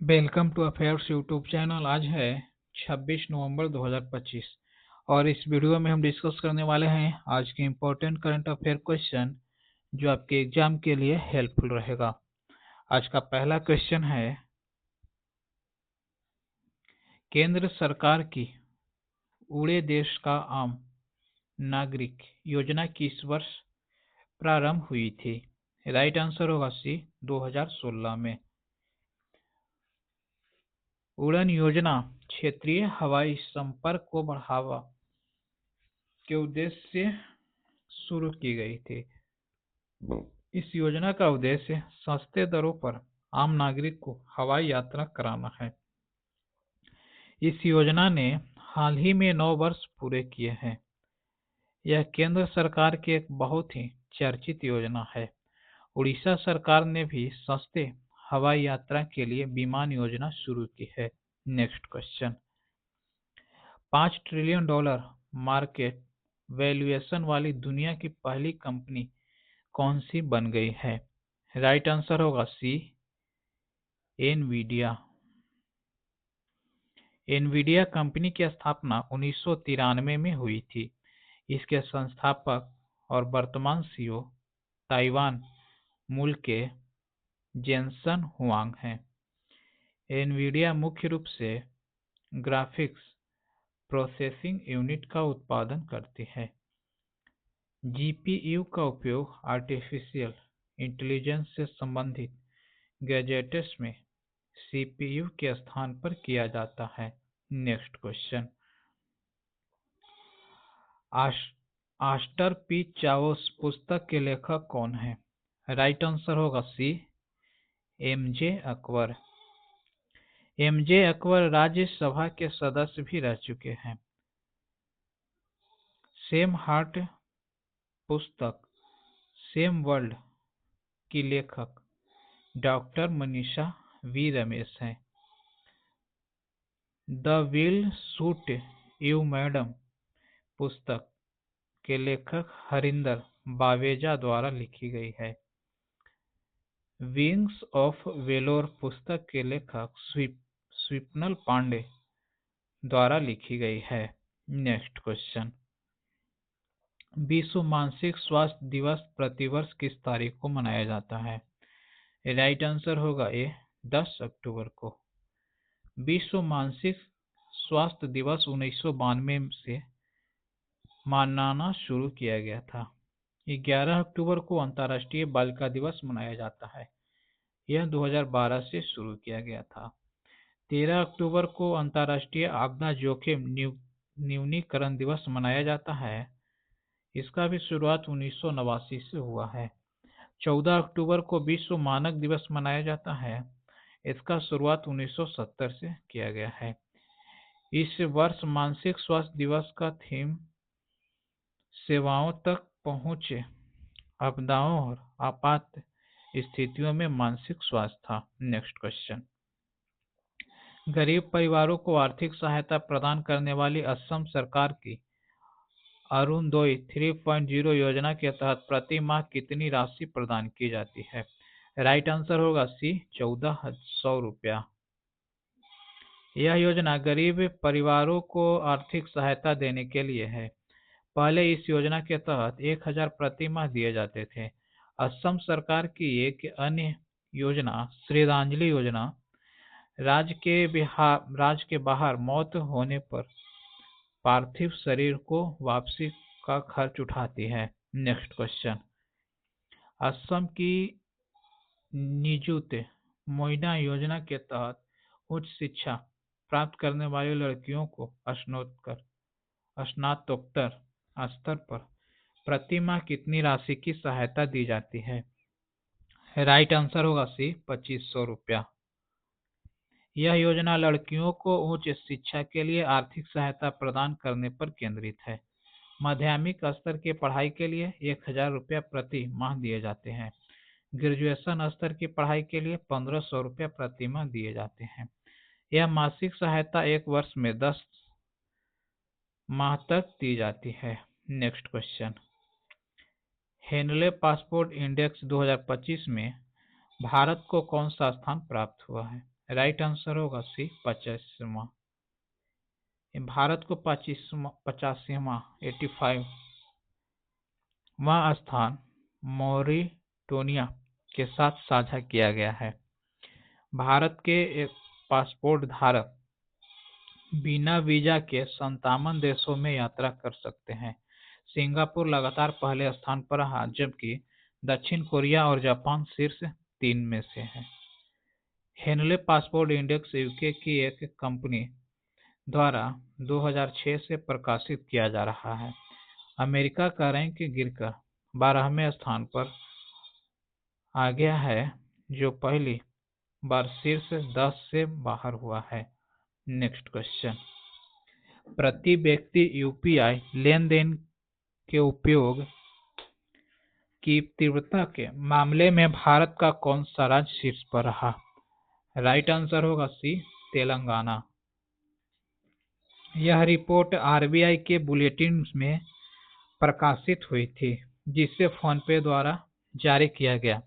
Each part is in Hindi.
Welcome to affairs YouTube channel. आज है 26 नवंबर 2025 और इस वीडियो में हम डिस्कस करने वाले हैं आज के इम्पोर्टेंट करंट अफेयर क्वेश्चन जो आपके एग्जाम के लिए हेल्पफुल रहेगा। आज का पहला क्वेश्चन है, केंद्र सरकार की उड़े देश का आम नागरिक योजना किस वर्ष प्रारंभ हुई थी? राइट आंसर होगा सी, 2016 में। उड़न योजना क्षेत्रीय हवाई संपर्क को बढ़ावा के उद्देश्य से शुरू की गई थी। इस योजना का उद्देश्य सस्ते दरों पर आम नागरिक को हवाई यात्रा कराना है। इस योजना ने हाल ही में 9 वर्ष पूरे किए हैं। यह केंद्र सरकार की एक बहुत ही चर्चित योजना है। उड़ीसा सरकार ने भी सस्ते हवाई यात्रा के लिए विमान योजना शुरू की है। Next question, $5 trillion market valuation वाली दुनिया की पहली कंपनी कौन सी बन गई है? राइट आंसर होगा सी, एनवीडिया। एनवीडिया कंपनी की स्थापना 1993 में हुई थी। इसके संस्थापक और वर्तमान सीईओ ताइवान मूल के जेनसन हुआंग हैं। एनवीडिया मुख्य रूप से ग्राफिक्स प्रोसेसिंग यूनिट का उत्पादन करती है। जीपीयू का उपयोग आर्टिफिशियल इंटेलिजेंस से संबंधित गैजेट्स में सीपीयू के स्थान पर किया जाता है। नेक्स्ट क्वेश्चन, आस्टर पी चाओस पुस्तक के लेखक कौन है? राइट आंसर होगा सी, एमजे अकबर। एमजे अकबर राज्यसभा के सदस्य भी रह चुके हैं। सेम हार्ट पुस्तक सेम वर्ल्ड की लेखक डॉक्टर मनीषा वी रमेश हैं। The will suit you madam पुस्तक के लेखक हरिंदर बावेजा द्वारा लिखी गई है। विंग्स ऑफ वेलोर पुस्तक के लेखक स्विप्नल पांडे द्वारा लिखी गई है। नेक्स्ट क्वेश्चन, विश्व मानसिक स्वास्थ्य दिवस प्रतिवर्ष किस तारीख को मनाया जाता है? राइट आंसर होगा ए, 10 अक्टूबर को। विश्व मानसिक स्वास्थ्य दिवस 1992 से मनाना शुरू किया गया था। 11 अक्टूबर को अंतर्राष्ट्रीय बालिका दिवस मनाया जाता है। यह 2012 से शुरू किया गया था। 13 अक्टूबर को अंतर्राष्ट्रीय आपदा जोखिम न्यूनीकरण दिवस मनाया जाता है। इसका भी शुरुआत 1989 से हुआ है। 14 अक्टूबर को विश्व मानक दिवस मनाया जाता है। इसका शुरुआत 1970 से किया गया है। इस वर्ष मानसिक स्वास्थ्य दिवस का थीम सेवाओं तक पहुँच, आपदाओं और आपात स्थितियों में मानसिक स्वास्थ्य था। नेक्स्ट क्वेश्चन, गरीब परिवारों को आर्थिक सहायता प्रदान करने वाली असम सरकार की अरुणोदय 3.0 योजना के तहत प्रति माह कितनी राशि प्रदान की जाती है? राइट आंसर होगा सी, 1400 रुपया। यह योजना गरीब परिवारों को आर्थिक सहायता देने के लिए है। पहले इस योजना के तहत 1000 प्रति माह दिए जाते थे। असम सरकार की एक अन्य योजना श्रद्धांजलि योजना राज्य के बाहर मौत होने पर पार्थिव शरीर को वापसी का खर्च उठाती है। नेक्स्ट क्वेश्चन, असम की निजुत मोइना योजना के तहत उच्च शिक्षा प्राप्त करने वाली लड़कियों को स्नातकोत्तर स्तर पर प्रति माह कितनी राशि की सहायता दी जाती है? राइट आंसर होगा सी, 2500 रुपया। यह योजना लड़कियों को उच्च शिक्षा के लिए आर्थिक सहायता प्रदान करने पर केंद्रित है। माध्यमिक स्तर की पढ़ाई के लिए 1000 रुपया प्रति माह दिए जाते हैं। ग्रेजुएशन स्तर की पढ़ाई के लिए 1500 रुपया प्रति माह दिए जाते हैं। यह मासिक सहायता 1 वर्ष में 10 माह तक दी जाती है। Next question, Henley passport index 2025 में भारत को कौन सा स्थान प्राप्त हुआ है? राइट आंसर होगा सी 85वां। भारत को 85वां 85वां स्थान मॉरिटोनिया के साथ साझा किया गया है। भारत के एक पासपोर्ट धारक बिना वीजा के 57 देशों में यात्रा कर सकते हैं। सिंगापुर लगातार पहले स्थान पर रहा, जबकि दक्षिण कोरिया और जापान शीर्ष 3 में से है। हेनले पासपोर्ट इंडेक्स यूके की एक कंपनी द्वारा 2006 से प्रकाशित किया जा रहा है। अमेरिका का रैंक गिरकर 12वें स्थान पर आ गया है, जो पहली बार शीर्ष 10 से बाहर हुआ है। नेक्स्ट क्वेश्चन, प्रति व्यक्ति यूपीआई लेन देन के उपयोग की तीव्रता के मामले में भारत का कौन सा राज्य शीर्ष पर रहा? राइट आंसर होगा सी तेलंगाना। यह रिपोर्ट आरबीआई के बुलेटिन में प्रकाशित हुई थी, जिसे फोनपे द्वारा जारी किया गया।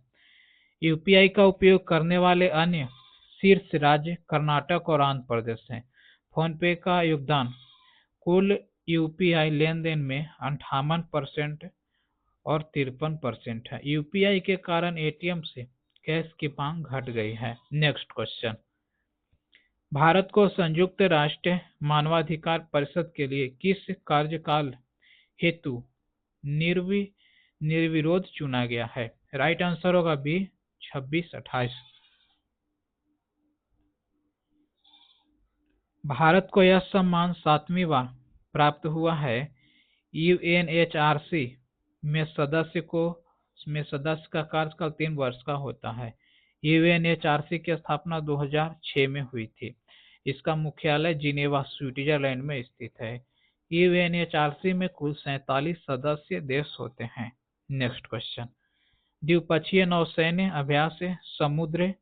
यूपीआई का उपयोग करने वाले अन्य शीर्ष राज्य कर्नाटक और आंध्र प्रदेश हैं। फोनपे का योगदान कुल यूपीआई लेन देन में 58% और 53% है। यूपीआई के कारण एटीएम से कैश की मांग घट गई है। नेक्स्ट क्वेश्चन, भारत को संयुक्त राष्ट्र मानवाधिकार परिषद के लिए किस कार्यकाल हेतु निर्विरोध चुना गया है? राइट आंसर होगा बी 26-28। भारत को यह सम्मान 7वीं बार प्राप्त हुआ है। यूएनएचआरसी में सदस्य का कार्यकाल 3 वर्ष का होता है। यूएनएचआरसी की स्थापना 2006 में हुई थी। इसका मुख्यालय जिनेवा, स्विट्जरलैंड में स्थित है। यूएनएचआरसी में कुल 47 सदस्य देश होते हैं। नेक्स्ट क्वेश्चन, द्विपक्षीय नौसैन्य अभ्यास समुद्र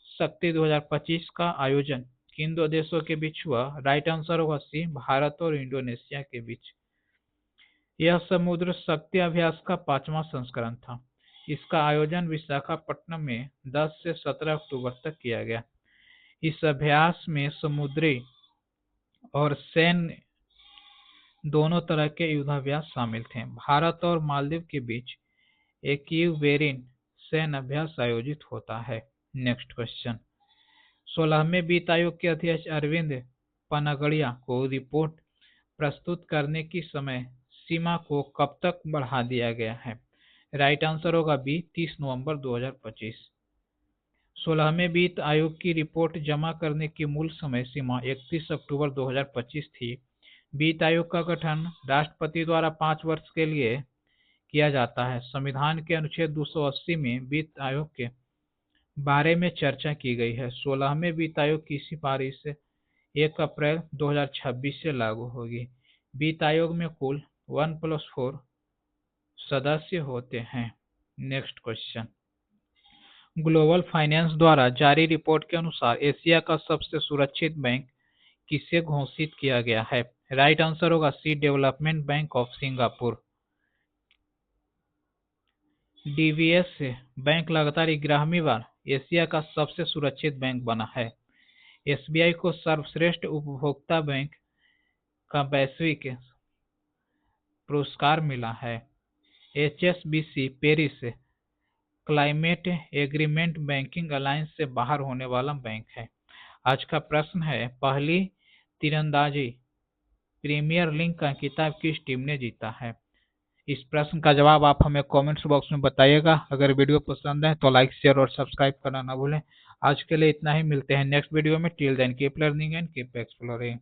शक्ति 2025 का आयोजन किन 2 देशों के बीच हुआ? राइट आंसर होगा सी भारत और इंडोनेशिया के बीच। यह समुद्र शक्ति अभ्यास का 5वां संस्करण था। इसका आयोजन विशाखापट्टनम में 10 से 17 अक्टूबर तक किया गया। इस अभ्यास में समुद्री और सैन्य दोनों तरह के युद्धाभ्यास शामिल थे। भारत और मालदीव के बीच एक यूवेरिन सैन्य अभ्यास आयोजित होता है। नेक्स्ट क्वेश्चन, 16वें वित्त आयोग के अध्यक्ष अरविंद पनागड़िया को रिपोर्ट प्रस्तुत करने की समय सीमा को कब तक बढ़ा दिया गया है? राइट आंसर होगा बी 30 नवंबर 2025। 16वें वित्त आयोग की रिपोर्ट जमा करने की मूल समय सीमा 31 अक्टूबर 2025 थी। वित्त आयोग का गठन राष्ट्रपति द्वारा 5 वर्ष के लिए किया जाता है। संविधान के अनुच्छेद 280 में वित्त आयोग के बारे में चर्चा की गई है। 16वें वित्त आयोग की सिफारिश 1 अप्रैल 2026 से लागू होगी। वित्त आयोग में कुल 1+4 सदस्य होते हैं। नेक्स्ट क्वेश्चन, ग्लोबल फाइनेंस द्वारा जारी रिपोर्ट के अनुसार एशिया का सबसे सुरक्षित बैंक किसे घोषित किया गया है? राइट आंसर होगा C development bank of Singapore. DBS bank लगातार 11वीं बार एशिया का सबसे सुरक्षित बैंक बना है। एसबीआई को सर्वश्रेष्ठ उपभोक्ता बैंक का वैश्विक पुरस्कार मिला है। HSBC Paris climate agreement banking alliance से बाहर होने वाला बैंक है। आज का प्रश्न है, पहली तीरंदाजी प्रीमियर लीग का खिताब किस टीम ने जीता है? इस प्रश्न का जवाब आप हमें कमेंट्स बॉक्स में बताइएगा। अगर वीडियो पसंद है तो लाइक, शेयर और सब्सक्राइब करना ना भूलें। आज के लिए इतना ही, मिलते हैं नेक्स्ट वीडियो में। Till then keep learning and keep exploring.